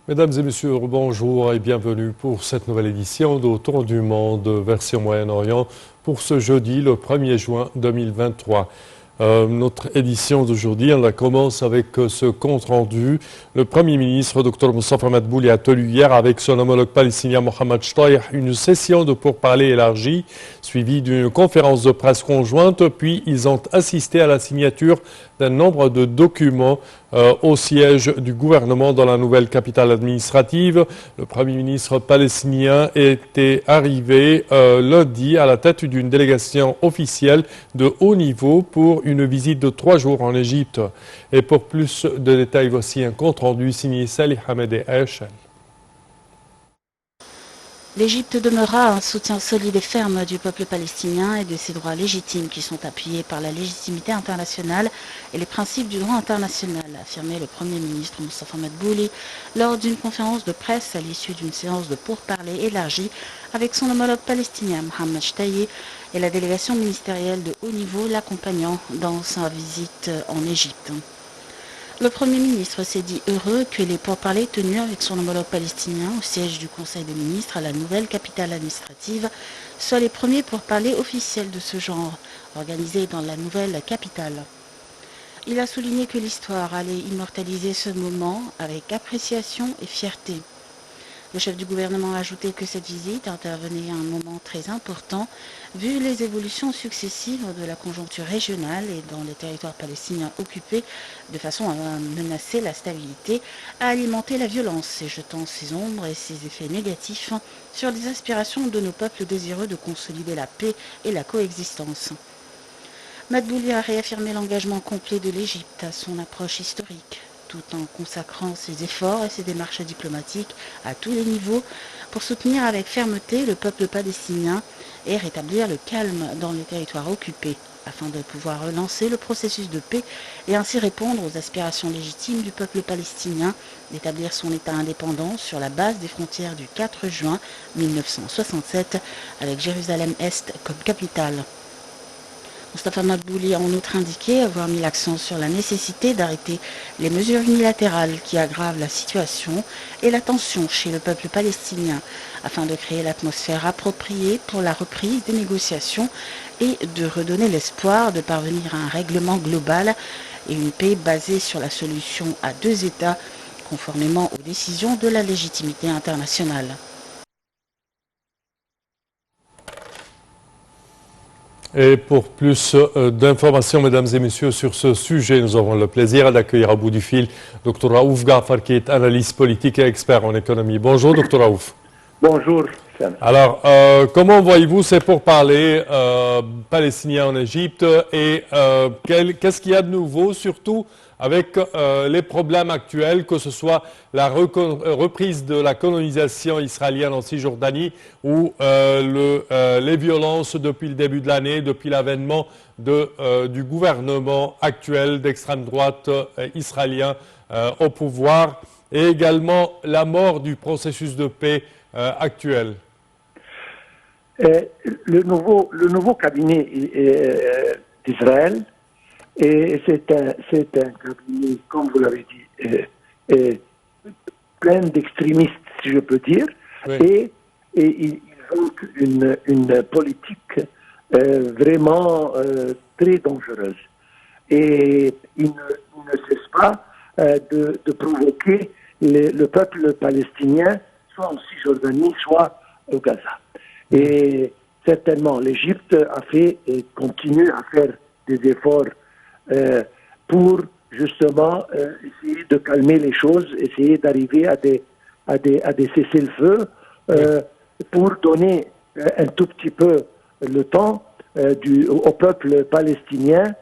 Mesdames et messieurs, bonjour et bienvenue pour cette nouvelle édition d'Autour du Monde, version Moyen-Orient, pour ce jeudi, le 1er juin 2023. Notre édition d'aujourd'hui, on la commence avec ce compte-rendu. Le Premier ministre, Dr Moustapha Madbouli, a tenu hier avec son homologue palestinien Mohamed Shtayyeh une session de pourparlers élargie, suivie d'une conférence de presse conjointe, puis ils ont assisté à la signature d'un nombre de documents au siège du gouvernement dans la nouvelle capitale administrative. Le Premier ministre palestinien était arrivé lundi à la tête d'une délégation officielle de haut niveau pour une visite de 3 jours en Égypte. Et pour plus de détails, voici un compte-rendu signé Salih Hamed et Aïcha. L'Égypte demeurera un soutien solide et ferme du peuple palestinien et de ses droits légitimes qui sont appuyés par la légitimité internationale et les principes du droit international, a affirmé le Premier ministre Moustapha Madbouli lors d'une conférence de presse à l'issue d'une séance de pourparlers élargie avec son homologue palestinien Mohamed Shtayyeh et la délégation ministérielle de haut niveau l'accompagnant dans sa visite en Égypte. Le Premier ministre s'est dit heureux que les pourparlers tenus avec son homologue palestinien au siège du Conseil des ministres à la nouvelle capitale administrative soient les premiers pourparlers officiels de ce genre, organisés dans la nouvelle capitale. Il a souligné que l'histoire allait immortaliser ce moment avec appréciation et fierté. Le chef du gouvernement a ajouté que cette visite intervenait à un moment très important, vu les évolutions successives de la conjoncture régionale et dans les territoires palestiniens occupés, de façon à menacer la stabilité, à alimenter la violence et jetant ses ombres et ses effets négatifs sur les aspirations de nos peuples désireux de consolider la paix et la coexistence. Madbouli a réaffirmé l'engagement complet de l'Égypte à son approche historique, tout en consacrant ses efforts et ses démarches diplomatiques à tous les niveaux pour soutenir avec fermeté le peuple palestinien et rétablir le calme dans les territoires occupés, afin de pouvoir relancer le processus de paix et ainsi répondre aux aspirations légitimes du peuple palestinien d'établir son État indépendant sur la base des frontières du 4 juin 1967 avec Jérusalem-Est comme capitale. Moustapha Madbouli a en outre indiqué avoir mis l'accent sur la nécessité d'arrêter les mesures unilatérales qui aggravent la situation et la tension chez le peuple palestinien, afin de créer l'atmosphère appropriée pour la reprise des négociations et de redonner l'espoir de parvenir à un règlement global et une paix basée sur la solution à 2 États, conformément aux décisions de la légitimité internationale. Et pour plus d'informations, mesdames et messieurs, sur ce sujet, nous avons le plaisir d'accueillir à bout du fil Dr Raouf Ghafar, qui est analyste politique et expert en économie. Bonjour, Dr Raouf. Bonjour. Alors, comment voyez-vous ces pourparlers palestiniens en Égypte et qu'est-ce qu'il y a de nouveau, surtout avec les problèmes actuels, que ce soit la reprise de la colonisation israélienne en Cisjordanie ou les violences depuis le début de l'année, depuis l'avènement du gouvernement actuel d'extrême droite israélien au pouvoir, et également la mort du processus de paix actuel? Le nouveau cabinet d'Israël, et c'est un cabinet, comme vous l'avez dit, plein d'extrémistes, si je peux dire, Oui. et ils ont une politique vraiment très dangereuse. Et ils ne cessent pas de provoquer le peuple palestinien, soit en Cisjordanie, soit au Gaza. Et certainement, l'Égypte a fait et continue à faire des efforts pour justement essayer de calmer les choses, essayer d'arriver à des cessez-le-feu pour donner un tout petit peu le temps au peuple palestinien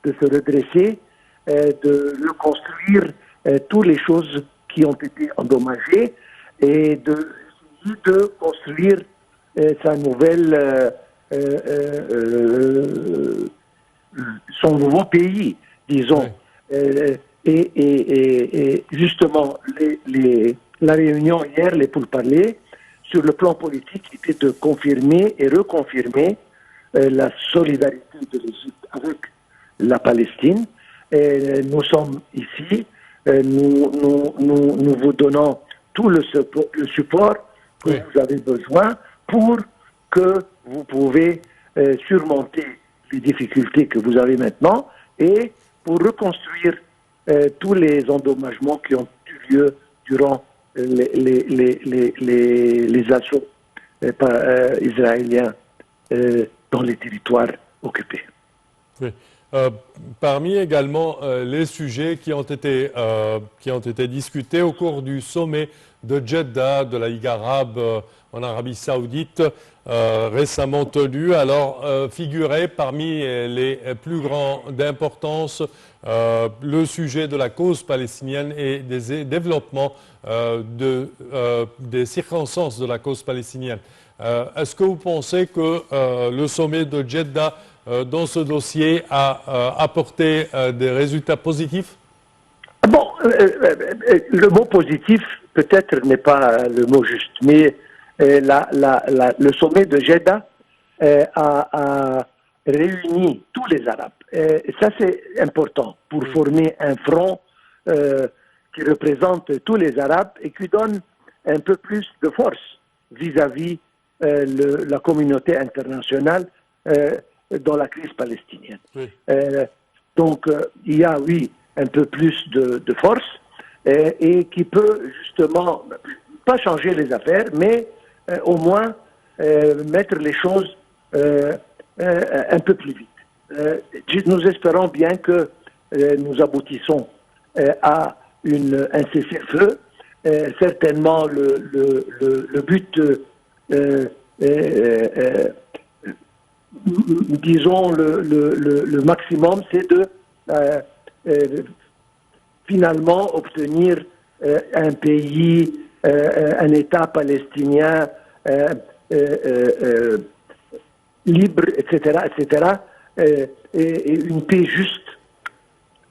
de se redresser, de reconstruire toutes les choses qui ont été endommagées et de construire son nouveau pays, disons. Oui. Et justement, la réunion hier, les pourparlers, sur le plan politique, était de confirmer et reconfirmer la solidarité de l'Égypte avec la Palestine. Nous sommes ici, nous vous donnons tout le support que Oui. vous avez besoin pour que vous pouvez surmonter les difficultés que vous avez maintenant et pour reconstruire tous les endommagements qui ont eu lieu durant les assauts israéliens dans les territoires occupés. Oui. Parmi également les sujets qui ont été discutés au cours du sommet de Jeddah de la Ligue arabe en Arabie Saoudite récemment tenu, alors figurait parmi les plus grands d'importance le sujet de la cause palestinienne et des développements des circonstances de la cause palestinienne. Est-ce que vous pensez que le sommet de Jeddah dans ce dossier a apporté des résultats positifs? Bon, le mot positif peut-être n'est pas le mot juste, mais le sommet de Jeddah a réuni tous les Arabes. Ça c'est important pour former un front qui représente tous les Arabes et qui donne un peu plus de force vis-à-vis la communauté internationale dans la crise palestinienne. Oui. Donc, il y a, oui, un peu plus de force et qui peut justement, pas changer les affaires, mais au moins mettre les choses un peu plus vite. Nous espérons bien que nous aboutissons à un cessez-le-feu. Certainement, le but disons, le maximum, c'est de finalement obtenir un pays, un État palestinien libre, etc., et une paix juste.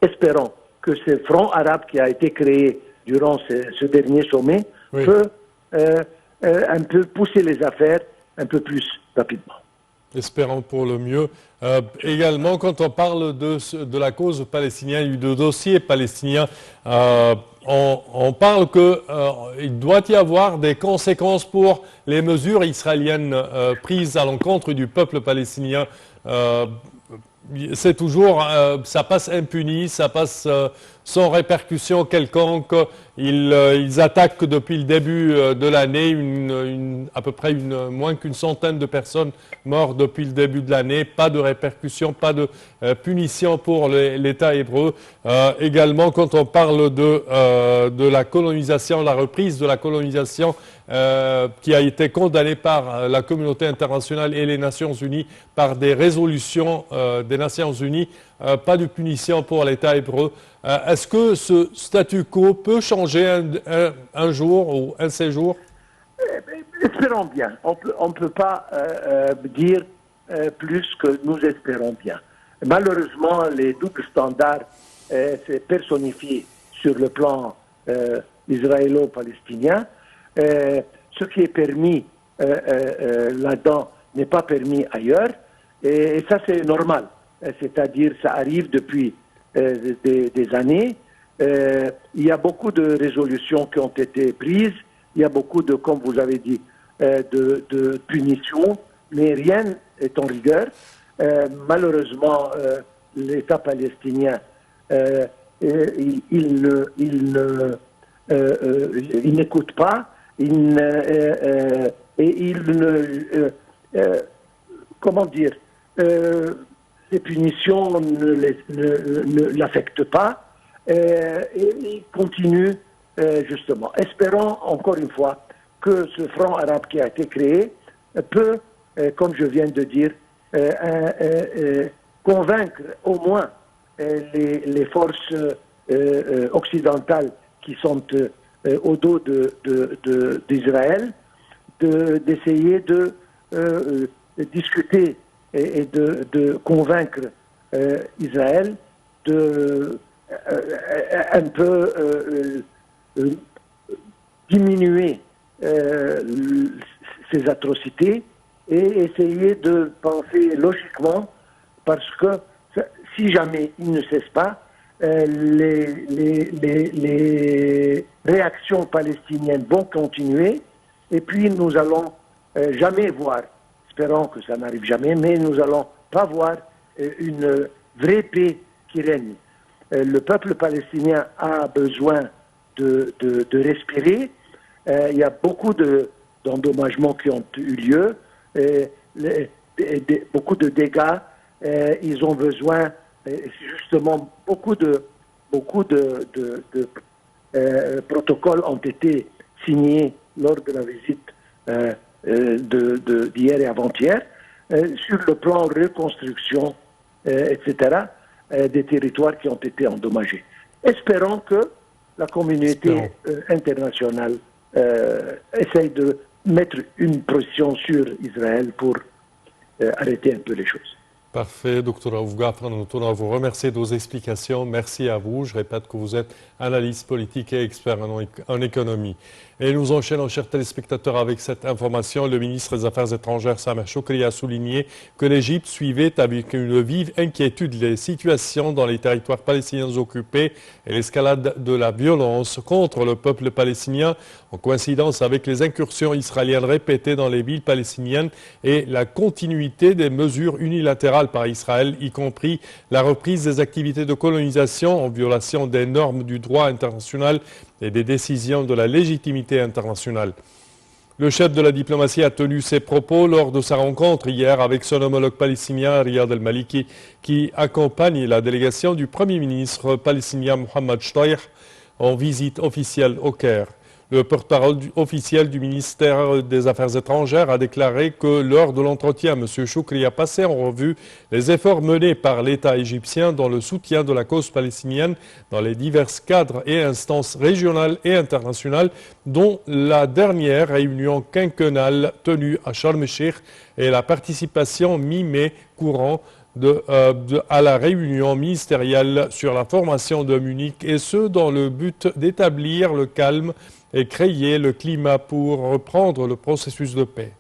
Espérons que ce front arabe qui a été créé durant ce dernier sommet peut un peu pousser les affaires un peu plus rapidement. Espérons pour le mieux. Également, quand on parle de la cause palestinienne, du dossier palestinien, on parle qu'il doit y avoir des conséquences pour les mesures israéliennes prises à l'encontre du peuple palestinien. C'est toujours, ça passe impuni, ça passe sans répercussion quelconque. Ils attaquent depuis le début de l'année à peu près moins qu'une centaine de personnes mortes depuis le début de l'année. Pas de répercussions, pas de punition pour l'État hébreu. Également, quand on parle de la colonisation, la reprise de la colonisation qui a été condamnée par la communauté internationale et les Nations Unies par des résolutions des Nations Unies, pas de punition pour l'État hébreu. Est-ce que ce statu quo peut changer un jour ou un séjour? Espérons bien. On ne peut pas dire plus que nous espérons bien. Malheureusement, les doubles standards s'est personnifié sur le plan israélo-palestinien. Ce qui est permis là-dedans n'est pas permis ailleurs. Et ça, c'est normal. C'est-à-dire, ça arrive depuis des années. Il y a beaucoup de résolutions qui ont été prises. Il y a beaucoup de, comme vous avez dit, de punitions, mais rien n'est en rigueur. Malheureusement, l'État palestinien, il n'écoute pas, comment dire, les punitions ne l'affectent pas et il continue justement. Espérons encore une fois que ce front arabe qui a été créé peut, comme je viens de dire, convaincre au moins les forces occidentales qui sont au dos d'Israël d'essayer de discuter et de convaincre Israël de un peu diminuer ces atrocités et essayer de penser logiquement, parce que si jamais il ne cesse pas, les réactions palestiniennes vont continuer et puis nous allons jamais voir, espérons que ça n'arrive jamais, mais nous allons pas voir une vraie paix qui règne. Le peuple palestinien a besoin de respirer. Il y a beaucoup d'endommagements qui ont eu lieu, beaucoup de dégâts. Ils ont besoin, justement, beaucoup de protocoles ont été signés lors de la visite d'hier et avant-hier sur le plan reconstruction, etc., des territoires qui ont été endommagés. Espérons que la communauté internationale essaye de mettre une pression sur Israël pour arrêter un peu les choses. Parfait, Dr. Raouf Gafran, nous tenons à vous remercier de vos explications. Merci à vous. Je répète que vous êtes analyste politique et expert en économie. Et nous enchaînons, chers téléspectateurs, avec cette information. Le ministre des Affaires étrangères, Sameh Shoukry, a souligné que l'Égypte suivait avec une vive inquiétude les situations dans les territoires palestiniens occupés et l'escalade de la violence contre le peuple palestinien, en coïncidence avec les incursions israéliennes répétées dans les villes palestiniennes et la continuité des mesures unilatérales par Israël, y compris la reprise des activités de colonisation en violation des normes du droit international et des décisions de la légitimité internationale. Le chef de la diplomatie a tenu ses propos lors de sa rencontre hier avec son homologue palestinien Riyad al-Maliki, qui accompagne la délégation du Premier ministre palestinien Mohamed Shtayyeh en visite officielle au Caire. Le porte-parole officiel du ministère des Affaires étrangères a déclaré que lors de l'entretien, M. Shoukry a passé en revue les efforts menés par l'État égyptien dans le soutien de la cause palestinienne dans les divers cadres et instances régionales et internationales, dont la dernière réunion quinquennale tenue à Sharm el-Sheikh et la participation mi-mai courant à la réunion ministérielle sur la formation de Munich, et ce dans le but d'établir le calme et créer le climat pour reprendre le processus de paix.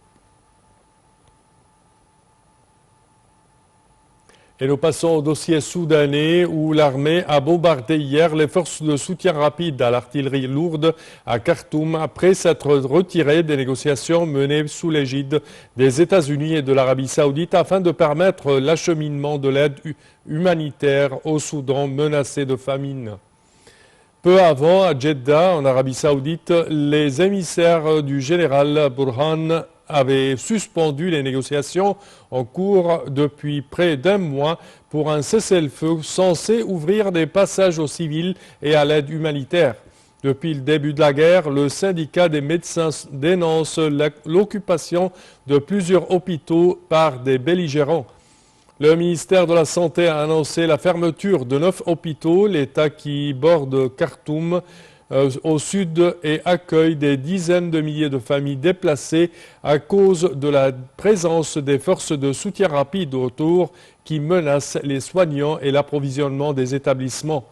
Et nous passons au dossier soudanais où l'armée a bombardé hier les forces de soutien rapide à l'artillerie lourde à Khartoum après s'être retirée des négociations menées sous l'égide des États-Unis et de l'Arabie saoudite afin de permettre l'acheminement de l'aide humanitaire au Soudan menacé de famine. Peu avant, à Jeddah, en Arabie saoudite, les émissaires du général Burhan avaient suspendu les négociations en cours depuis près d'un mois pour un cessez-le-feu censé ouvrir des passages aux civils et à l'aide humanitaire. Depuis le début de la guerre, le syndicat des médecins dénonce l'occupation de plusieurs hôpitaux par des belligérants. Le ministère de la Santé a annoncé la fermeture de 9 hôpitaux, l'État qui borde Khartoum au sud et accueille des dizaines de milliers de familles déplacées à cause de la présence des forces de soutien rapide autour qui menacent les soignants et l'approvisionnement des établissements.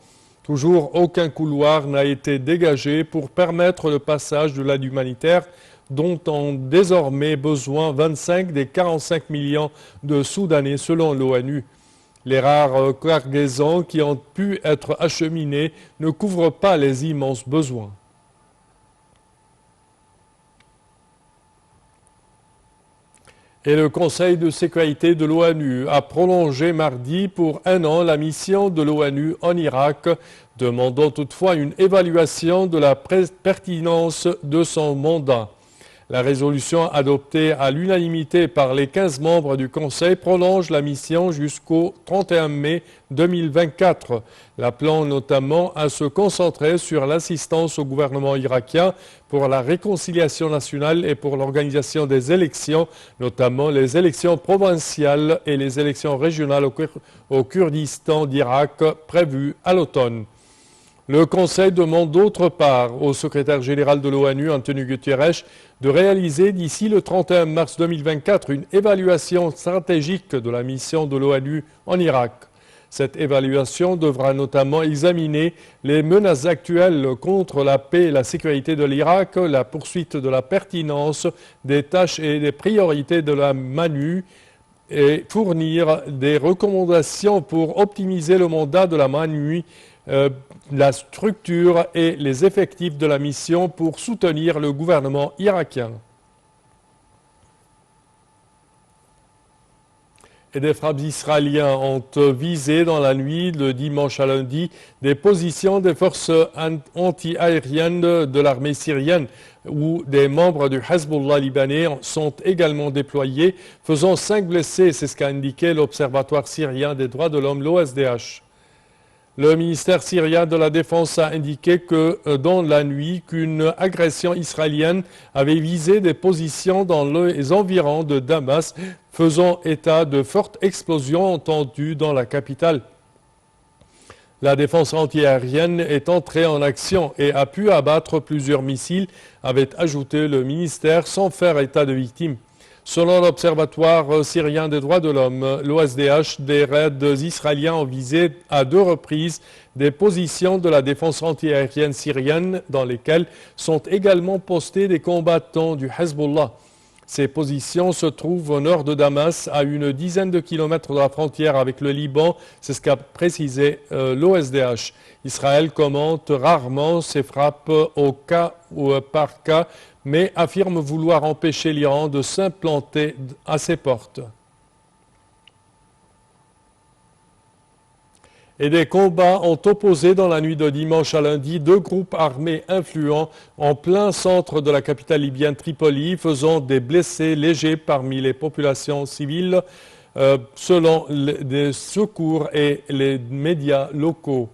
Toujours aucun couloir n'a été dégagé pour permettre le passage de l'aide humanitaire dont ont désormais besoin 25 des 45 millions de Soudanais selon l'ONU. Les rares cargaisons qui ont pu être acheminées ne couvrent pas les immenses besoins. Et le Conseil de sécurité de l'ONU a prolongé mardi pour 1 an la mission de l'ONU en Irak, demandant toutefois une évaluation de la pertinence de son mandat. La résolution adoptée à l'unanimité par les 15 membres du Conseil prolonge la mission jusqu'au 31 mai 2024, l'appelant notamment à se concentrer sur l'assistance au gouvernement irakien pour la réconciliation nationale et pour l'organisation des élections, notamment les élections provinciales et les élections régionales au Kurdistan d'Irak prévues à l'automne. Le Conseil demande d'autre part au secrétaire général de l'ONU, Antonio Guterres, de réaliser d'ici le 31 mars 2024 une évaluation stratégique de la mission de l'ONU en Irak. Cette évaluation devra notamment examiner les menaces actuelles contre la paix et la sécurité de l'Irak, la poursuite de la pertinence des tâches et des priorités de la MANU et fournir des recommandations pour optimiser le mandat de la MANU la structure et les effectifs de la mission pour soutenir le gouvernement irakien. Et des frappes israéliennes ont visé dans la nuit de dimanche à lundi des positions des forces anti-aériennes de l'armée syrienne où des membres du Hezbollah libanais sont également déployés, faisant 5 blessés, c'est ce qu'a indiqué l'Observatoire syrien des droits de l'homme, l'OSDH. Le ministère syrien de la Défense a indiqué que dans la nuit, qu'une agression israélienne avait visé des positions dans les environs de Damas, faisant état de fortes explosions entendues dans la capitale. La défense antiaérienne est entrée en action et a pu abattre plusieurs missiles, avait ajouté le ministère sans faire état de victimes. Selon l'Observatoire syrien des droits de l'homme, l'OSDH, des raids israéliens ont visé à 2 reprises des positions de la défense antiaérienne syrienne dans lesquelles sont également postés des combattants du Hezbollah. Ces positions se trouvent au nord de Damas, à une dizaine de kilomètres de la frontière avec le Liban, c'est ce qu'a précisé l'OSDH. Israël commente rarement ces frappes au cas ou par cas, mais affirme vouloir empêcher l'Iran de s'implanter à ses portes. Et des combats ont opposé dans la nuit de dimanche à lundi 2 groupes armés influents en plein centre de la capitale libyenne Tripoli, faisant des blessés légers parmi les populations civiles, selon les secours et les médias locaux.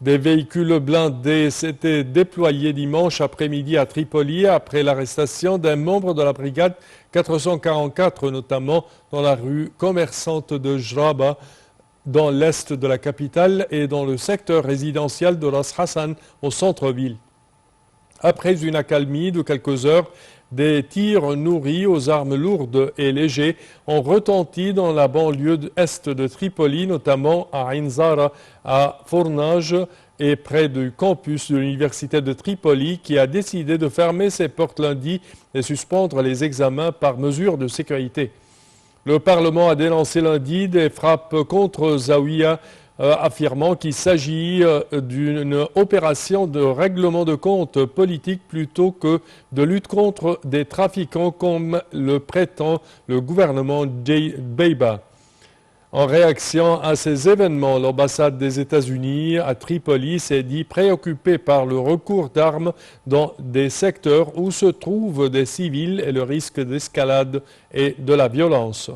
Des véhicules blindés s'étaient déployés dimanche après-midi à Tripoli après l'arrestation d'un membre de la brigade 444, notamment dans la rue commerçante de Jraba, dans l'est de la capitale et dans le secteur résidentiel de Ras Hassan au centre-ville. Après une accalmie de quelques heures, des tirs nourris aux armes lourdes et légers ont retenti dans la banlieue est de Tripoli, notamment à Ain Zara, à Fornage et près du campus de l'université de Tripoli qui a décidé de fermer ses portes lundi et suspendre les examens par mesure de sécurité. Le Parlement a dénoncé lundi des frappes contre Zawiya, affirmant qu'il s'agit d'une opération de règlement de compte politique plutôt que de lutte contre des trafiquants comme le prétend le gouvernement Dbeibeh. En réaction à ces événements, l'ambassade des États-Unis à Tripoli s'est dit préoccupée par le recours d'armes dans des secteurs où se trouvent des civils et le risque d'escalade et de la violence.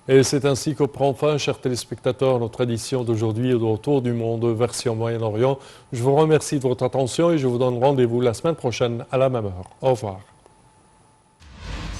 Et c'est ainsi que prend fin, chers téléspectateurs, notre édition d'aujourd'hui de Autour du monde, version Moyen-Orient. Je vous remercie de votre attention et je vous donne rendez-vous la semaine prochaine à la même heure. Au revoir.